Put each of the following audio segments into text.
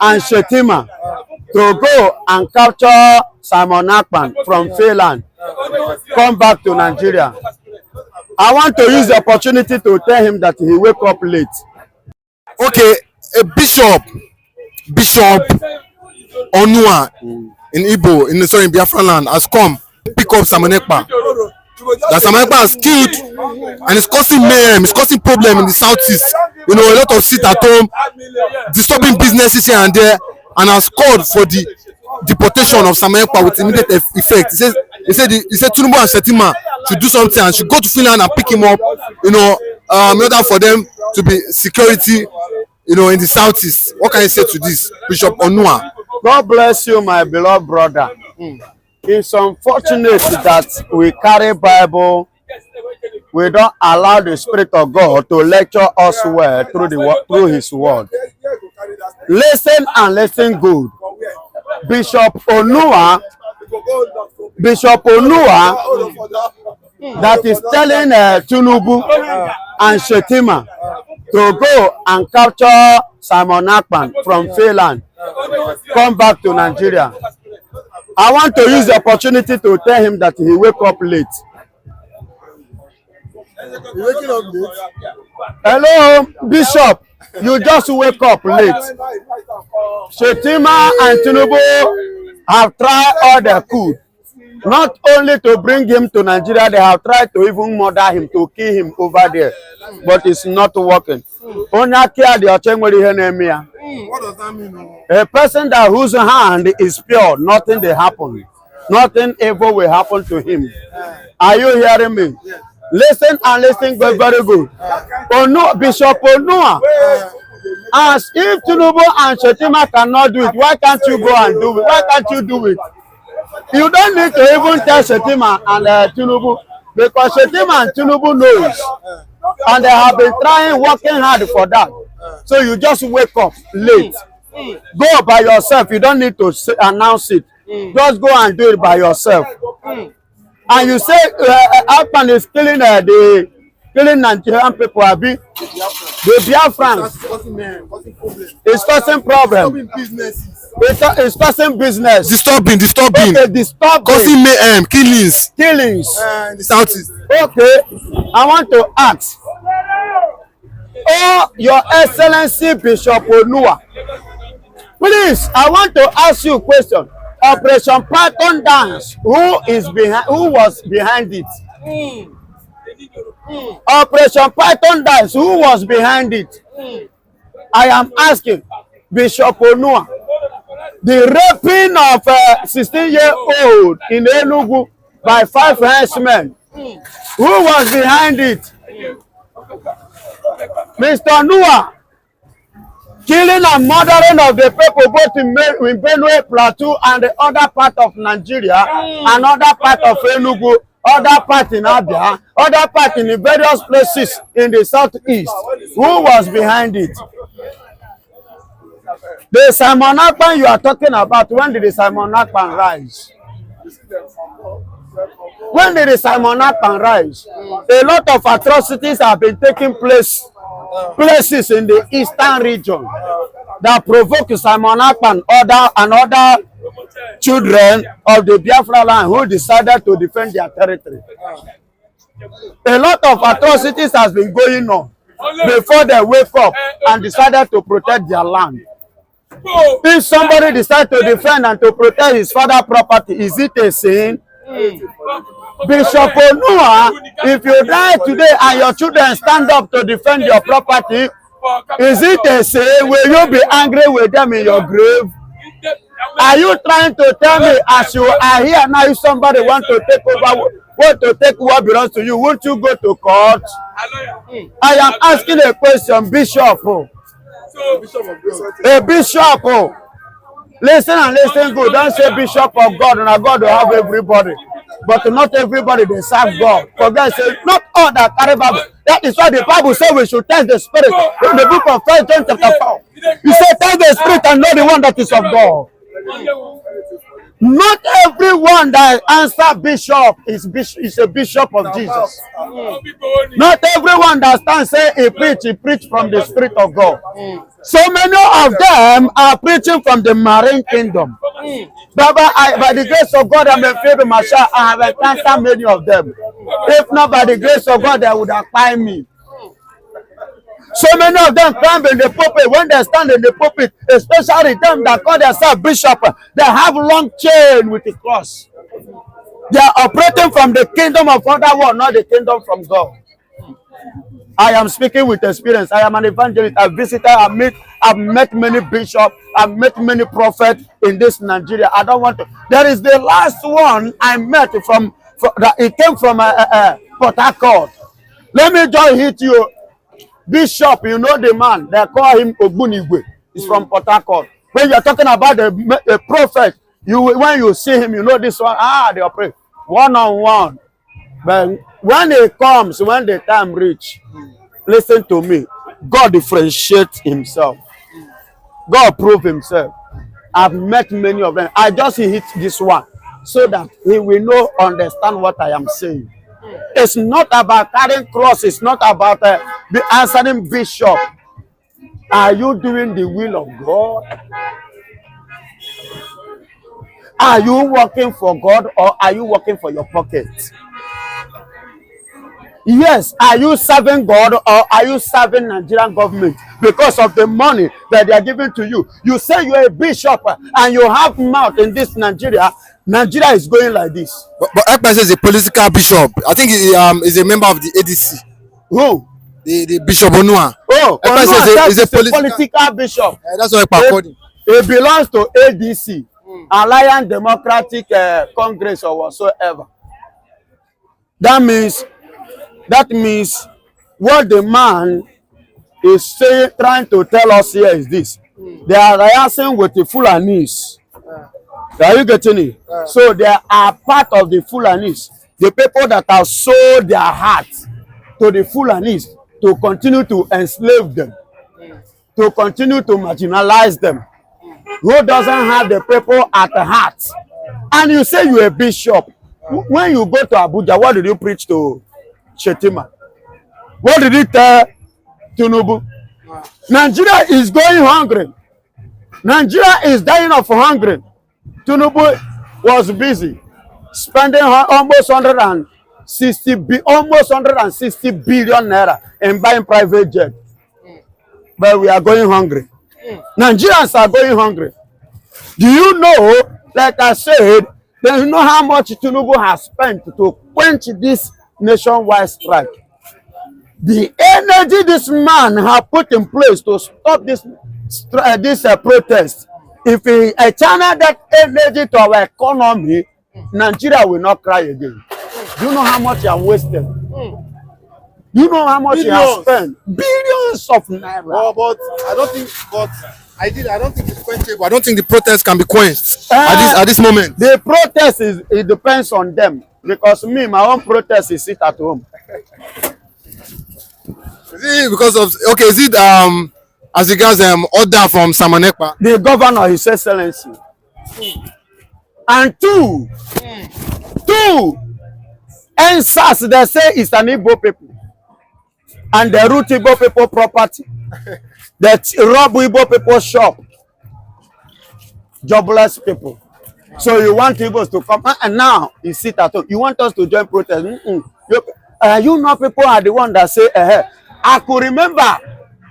and Shettima to go and capture Simon Ekpa from Finland, come back to Nigeria. I want to use the opportunity to tell him that he wake up late. Okay, a bishop Onua in Igbo, in Biafra land, has come pick up Simon Ekpa. That Simon Ekpa has killed and it's causing mayhem, it's causing problem in the southeast. You know, a lot of sit at home, disturbing businesses here and there, and has called for the deportation of Simon Ekpa with immediate effect. He said Tinubu and Shettima should do something and should go to Finland and pick him up, you know, in order for them to be security, you know, in the southeast. What can you say to this, Bishop Onua? God bless you, my beloved brother. It's unfortunate that we carry Bible, we don't allow the Spirit of God to lecture us well through His word. Listen and listen good. Bishop Onua, that is telling Tinubu and Shettima to go and capture Simon Ekpa from Finland, come back to Nigeria. I want to use the opportunity to tell him that he wake up late. You waking up late? Hello, Bishop. You just wake up late. Shettima and Tinubu have tried all they could. Not only to bring him to Nigeria, they have tried to even murder him, to kill him over there. But it's not working. What does that mean? A person that whose hand is pure, nothing will happen. Nothing ever will happen to him. Are you hearing me? Listen and listen very good. Bishop Onua, as if Tinubu and Shettima cannot do it, why can't you go and do it? Why can't you do it? You don't need to even tell Shettima and Tinubu, because Shettima and Tinubu knows, and they have been working hard for that. So you just wake up late. Go by yourself. You don't need to announce it. Just go and do it by yourself. And you say Ekpa is killing killing Nigerian people, Abi. The Biafrans. It's causing problem. It's causing business. Disturbing. Okay, disturbing. Causing mayhem, killings. In the southeast. Okay, I want to ask. Oh, Your Excellency Bishop Onua, please, I want to ask you a question. Operation Python Dance, who was behind it? Operation Python Dance, who was behind it? I am asking Bishop Onua, the raping of a 16-year-old in Enugu by 5 henchmen, who was behind it? Mr. Onua, killing and murdering of the people both in Benue Plateau and the other part of Nigeria, and other part of Enugu, other part in Abia, other part in the various places in the southeast. Who was behind it? The Simon Ekpa you are talking about, when did the Simon Ekpa rise? When did the Simon Ekpa rise? A lot of atrocities have been taking places in the eastern region that provoke Simon Ekpa and other children of the Biafra land who decided to defend their territory. A lot of atrocities has been going on before they wake up and decided to protect their land. If somebody decides to defend and to protect his father's property, is it a sin? Bishop Onua, if you die today and your children stand up to defend your property, is it a sin? Will you be angry with them in your grave? Are you trying to tell me, as you are here now, if somebody wants to take what belongs to you, won't you go to court? I am asking a question, Bishop. A bishop. Listen and listen good. Don't say Bishop of God, and God will have everybody. But not everybody they serve God. For God says, not all that carry Bible. That is why the Bible says we should test the Spirit. In the book of 1 John chapter 4. You say test the Spirit and know the one that is of God. Not everyone that answer bishop is a bishop of Jesus. Not everyone that stands say he preach from the Spirit of God. So many of them are preaching from the marine kingdom. Baba, by the grace of God, I'm a favorite Masha. I have encountered many of them. If not by the grace of God, they would have find me. So many of them climb in the pulpit. When they stand in the pulpit, especially them that call themselves bishop, they have long chain with the cross. They are operating from the kingdom of other world, not the kingdom from God. I am speaking with experience. I am an evangelist. I visited. I've met many bishops. I've met many prophets in this Nigeria. I don't want to. There is the last one I met from it came from Port Harcourt. Let me just hit you. Bishop, you know the man, they call him Ogbunigwe. He's from Port Harcourt. When you're talking about the prophet, when you see him, you know this one, they operate one-on-one. But when it comes, when the time reach, listen to me, God differentiates himself. God prove himself. I've met many of them. I just hit this one so that he will know, understand what I am saying. It's not about carrying cross. It's not about the answering bishop. Are you doing the will of God? Are you working for God or are you working for your pocket? Yes, are you serving God or are you serving Nigerian government because of the money that they are giving to you? You say you're a bishop and you have mouth in this Nigeria. Nigeria is going like this. But Ekpa is a political bishop. I think he is a member of the ADC. Who? The Bishop Onua. Oh, Onua is a political bishop. That's what Ekpa called him. It belongs to ADC, Alliance Democratic Congress or whatsoever. That means what the man is saying, trying to tell us here is this. They are liaising with the Fulanis. Are you getting it? So they are part of the Fulanis. The people that have sold their hearts to the Fulanis to continue to enslave them, to continue to marginalize them. Who doesn't have the people at the heart? And you say you're a bishop. When you go to Abuja, what did you preach to Shettima? What did you tell Tinubu? Nigeria is going hungry. Nigeria is dying of hunger. Tinubu was busy spending almost 160 billion naira in buying private jet. But we are going hungry. Nigerians are going hungry. Do you know, like I said, do you know how much Tinubu has spent to quench this nationwide strike? The energy this man has put in place to stop this protest, if he channel that energy to our economy, Nigeria will not cry again. Do you know how much he has wasted? Do you know how much he has spent? Billions of naira. But I don't think. I don't think it's quenchable. I don't think the protest can be quenched at this moment. The protest it depends on them, because me, my own protest is sit at home. Is it because of is it as regards order from Ekpa? The governor, His Excellency. And two, NSAS, they say it's an Igbo people. And they root Igbo people property. They rob Igbo people's shop. Jobless people. So you want Igbos to come, and now you sit at home. You want us to join protest. You know people are the one that say, I could remember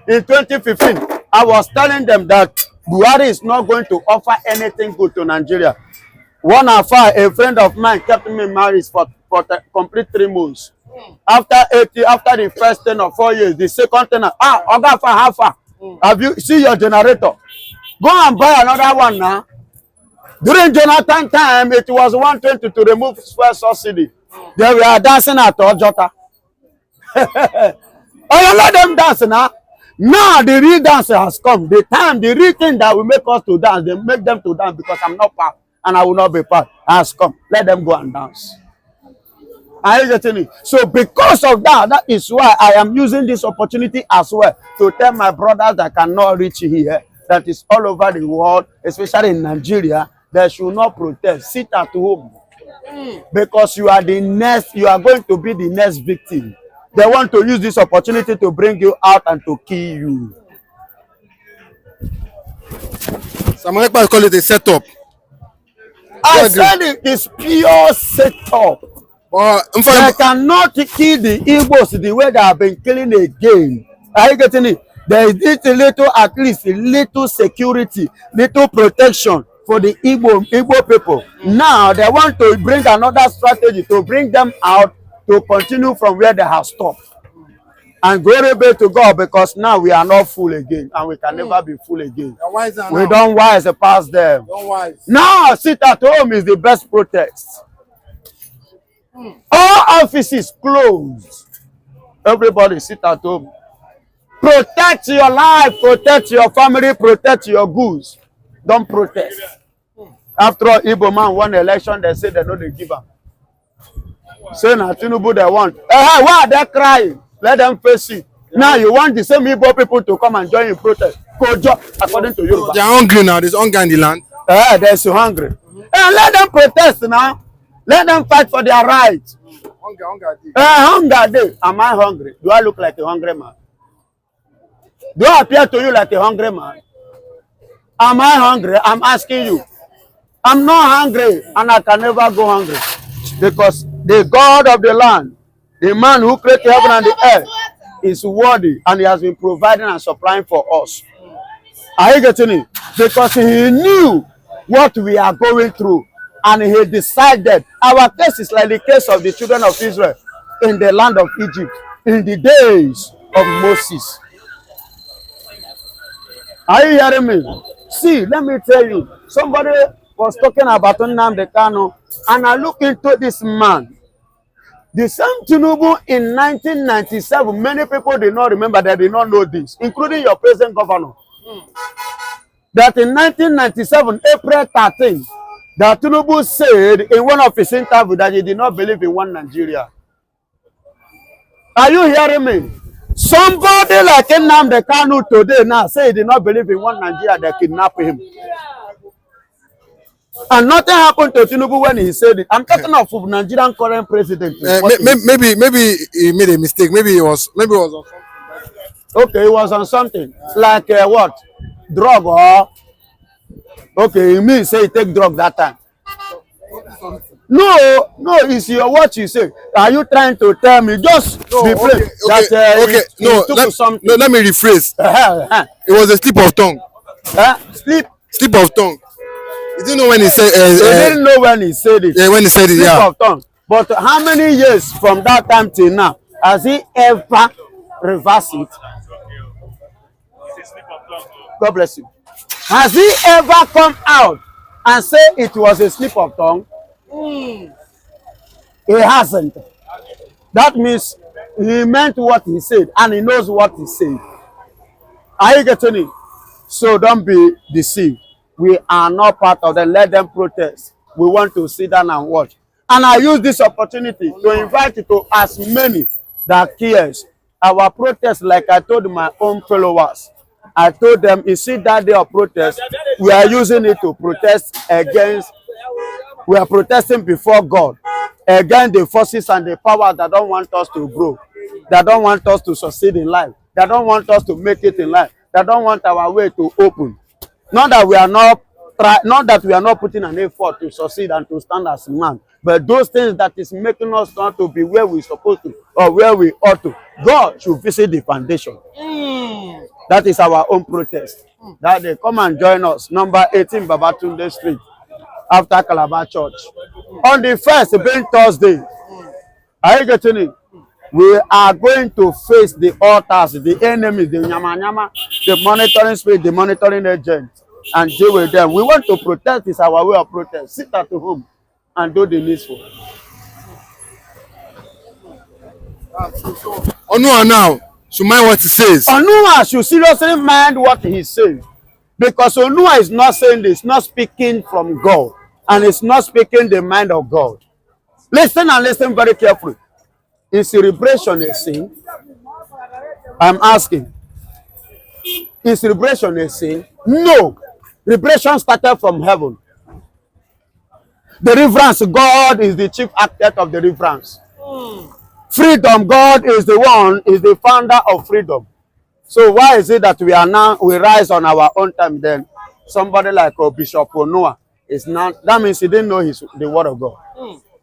in 2015, I was telling them that Buhari is not going to offer anything good to Nigeria. One affair, a friend of mine kept me married for complete 3 months. After the first 10 or 4 years, the second 10, Oga for how far? Have you see your generator? Go and buy another one now. During Jonathan time, it was 120 to remove fuel subsidy. They were dancing at Ojota. Oh, let them dance now. Now the real dance has come. The real thing that will make us to dance, they make them to dance because I'm not part and I will not be part, has come. Let them go and dance. Are you getting it? So because of that is why I am using this opportunity as well to tell my brothers that cannot reach here, that is all over the world, especially in Nigeria, they should not protest. Sit at home. Because you are the next, you are going to be the next victim. They want to use this opportunity to bring you out and to kill you. Simon Ekpa call it a setup. I said it is pure setup. They cannot kill the Igbos the way they have been killing again. Are you getting it? There is a little, at least a little security, little protection for the Igbo people. Now they want to bring another strategy to bring them out to continue from where they have stopped. And glory be to God, because now we are not full again, and we can never be full again. We don't wise past them. Now sit at home is the best protest. All offices closed. Everybody sit at home. Protect your life, protect your family, protect your goods. Don't protest. After all, Igbo man won the election, they say they know they give up. Say na Tinubu they want. Why are they crying? Let them face it. Now you want the same Igbo people to come and join in protest. According to you. They are hungry now. There's hunger in the land. They're so hungry. Let them protest now. Let them fight for their rights. Hunger day. Am I hungry? Do I look like a hungry man? Do I appear to you like a hungry man? Am I hungry? I'm asking you. I'm not hungry, and I can never go hungry. Because the God of the land, the man who created heaven and the earth, is worthy, and he has been providing and supplying for us. Are you getting it? Because he knew what we are going through, and he decided. Our case is like the case of the children of Israel in the land of Egypt in the days of Moses. Are you hearing me? See, let me tell you, somebody was talking about Nnamdi Kanu, and I look into this man. The same Tinubu in 1997, many people did not remember, they did not know this, including your present governor. That in 1997, April 13, that Tinubu said in one of his interviews that he did not believe in one Nigeria. Are you hearing me? Somebody like Nnamdi Kanu today now say he did not believe in one Nigeria, they kidnapped him. And nothing happened to Tinubu when he said it. I'm talking of Nigerian current president. Maybe he made a mistake. Maybe it was on something. Okay, it was on something. Like what? Drug or? Okay, you mean say he take drug that time? No, it's your what you say. Are you trying to tell me? Just be plain. Let me rephrase. It was a slip of tongue. Slip of tongue. You didn't know when he said. He didn't know when he said it. Yeah, when he said it. Slip of tongue. But how many years from that time till now has he ever reversed it? God bless you. Has he ever come out and say it was a slip of tongue? He hasn't. That means he meant what he said, and he knows what he said. Are you getting it? So don't be deceived. We are not part of them. Let them protest. We want to sit down and watch. And I use this opportunity to invite you to as many that cares. Our protest, like I told my own followers, I told them, you see that day of protest, we are using it to protest against, we are protesting before God against the forces and the powers that don't want us to grow, that don't want us to succeed in life, that don't want us to make it in life, that don't want our way to open. Not that we are not putting an effort to succeed and to stand as a man, but those things that is making us not to be where we're supposed to or where we ought to. God should visit the foundation. That is our own protest. That they come and join us, number 18 Babatunde Street, after Calabar Church. On the 1st, being Thursday, are you getting it? We are going to face the altars, the enemies, the nyama, the monitoring spirit, the monitoring agent, and deal with them. We want to protest. It's our way of protest. Sit at home and do the needful. Onua now should mind what he says. Onua should seriously mind what he says. Because Onua is not saying this, not speaking from God, and it's not speaking the mind of God. Listen and listen very carefully. Is celebration a sin? I'm asking. Is celebration a sin? No. Liberation started from heaven. Deliverance, God is the chief architect of deliverance. Freedom, God is the founder of freedom. So why is it that we rise on our own time then? Somebody like Bishop Onua is not, that means he didn't know the word of God.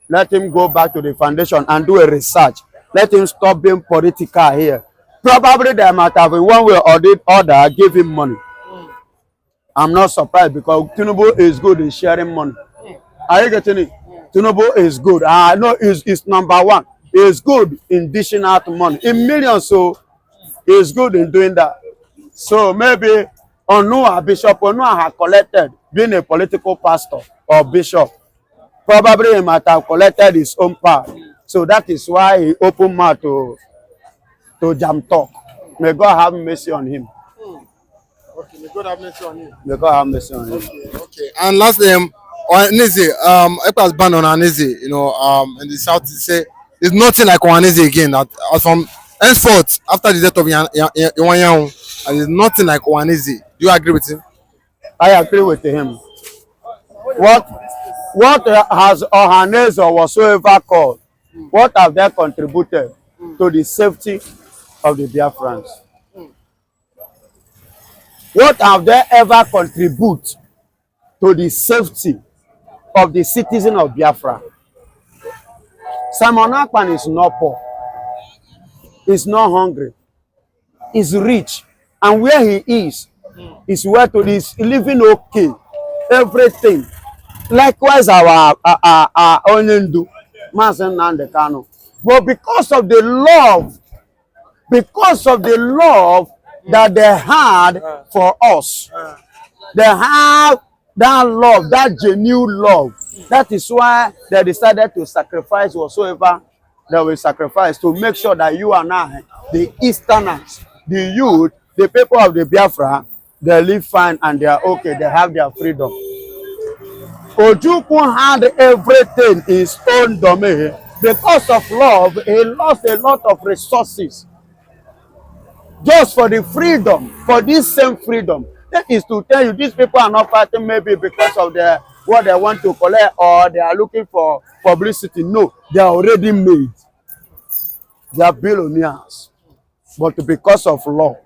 Let him go back to the foundation and do a research. Let him stop being political here. Probably they might have in one way or the other give him money. I'm not surprised because Tinubu is good in sharing money. Are you getting it? Tinubu is good. I know is number one. He is good in dishing out money in millions. So he is good in doing that. So maybe Bishop Onua had collected, being a political pastor or bishop. Probably he might have collected his own part. So that is why he opened mouth to jam talk. May God have mercy on him. Okay, may God have mercy on him. May God have mercy on him. Okay. And lastly, Ohaneze, Ekpa's ban on Ohaneze, in the south, say there's nothing like Ohaneze again. That from henceforth, after the death of Iwanyan, there's nothing like Ohaneze. Do you agree with him? I agree with him. What has Ohaneze or whatsoever called? What have they contributed to the safety of the Biafrans? What have they ever contributed to the safety of the citizen of Biafra? Simon Ekpa is not poor. He's not hungry. He's rich. And where he is where to is living okay. Everything. Likewise, our Onyendu, Mazen Nandekano. But because of the love that they had for us, they have that love, that genuine love. That is why they decided to sacrifice whatsoever they will sacrifice to make sure that you and I, the Easterners, the youth, the people of the Biafra, they live fine and they are okay. They have their freedom. Ojukwu had everything in his own domain. Because of love, he lost a lot of resources. Just for the freedom, for this same freedom. That is to tell you, these people are not fighting maybe because of what they want to collect or they are looking for publicity. No, they are already made. They are billionaires. But because of love.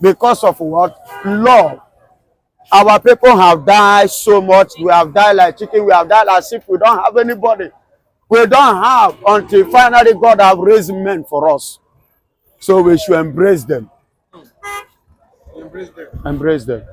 Because of what? Love. Our people have died so much. We have died like chicken. We have died as if we don't have anybody. We don't have until finally God have raised men for us. So we should embrace them. Embrace them. Embrace them.